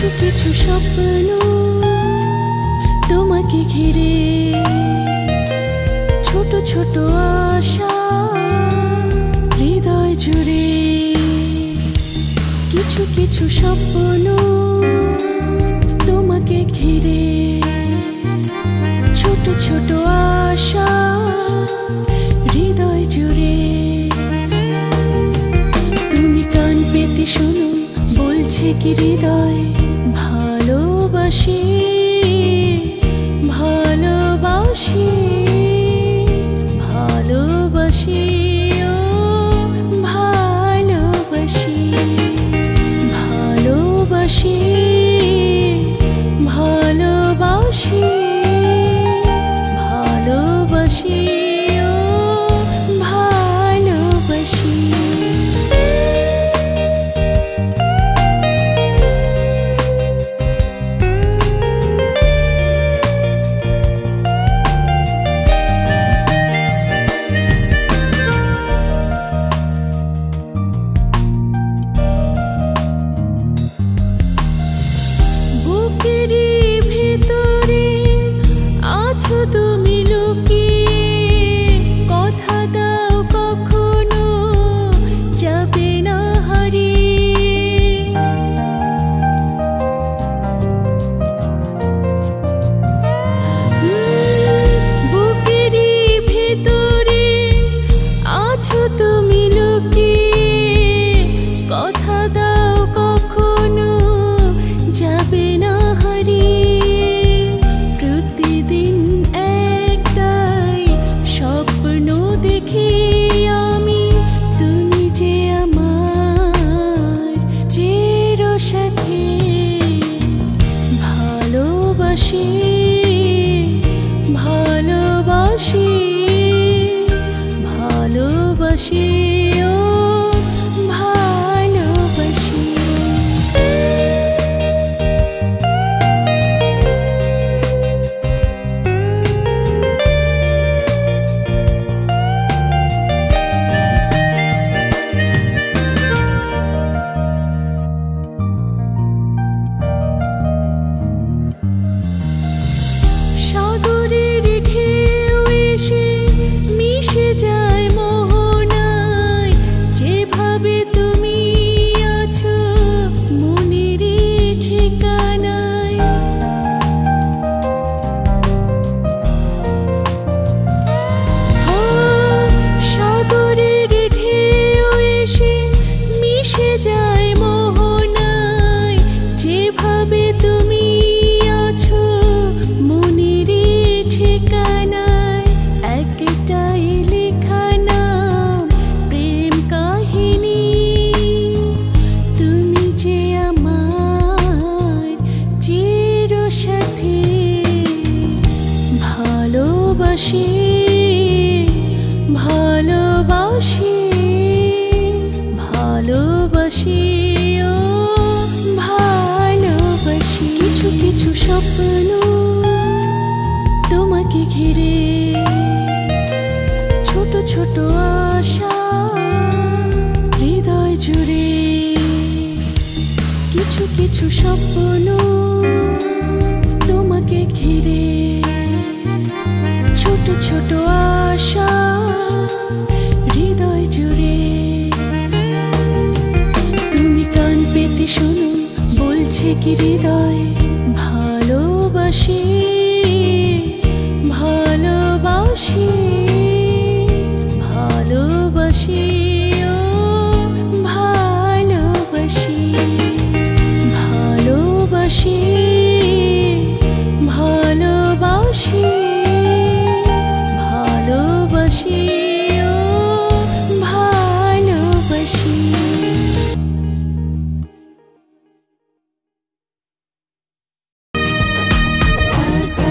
কিছু কিছু স্বপ্ন তোমাকে ঘিরে, ছোট ছোট আশা হৃদয় জুড়ে। কিছু কিছু স্বপ্ন তোমাকে ঘিরে, ছোট ছোট আশা হৃদয় জুড়ে। তুমি কান পেতে শোনো, বলছে কি হৃদয় ভালোবাসি ভালোবাসি ভালোবাসি ও ভালোবাসি ভালোবাসি ভালোবাসি ভালোবাসি ও ভালোবাসি। তুমি লুকিয়ে কথা দাও, কখনো যাবে না হারিয়ে। বুকেরই ভেতরে আছো তুমি লুকিয়ে, কথা দাও কখনো যাবে না হারিয়ে। ভালোবাসি ভালোবাসি ভালোবাসি ও ভালোবাসি। সাগরের ঢেউ এসে মিশে যায় মোহনায়, যেভাবে তুমি আছো মনের ঠিকানায়। সাগরের ঢেউ এসে মিশে যায় মোহনায়, যেভাবে তুমি আছো মনের ঠিকানায়। একটাই লেখা নাম প্রেম কাহিনী, তুমি যে আমার চিরসাথী। ভালোবাসি ভালোবাসি ভালোবাসি ও ভালোবাসি। কিছু কিছু স্বপ্ন তোমাকে ঘিরে, ছোট ছোট আশা হৃদয় জুড়ে। কিছু কিছু স্বপ্ন তোমাকে ঘিরে, ছোট ছোট আশা হৃদয় জুড়ে। তুমি কান পেতে শোনো, বলছে কি হৃদয় ভালোবাসি ভালোবাসি ভালোবাসি ও ভালোবাসি ভালোবাসি ভালোবাসি ভালোবাসি ও ভালোবাসি। Sa sa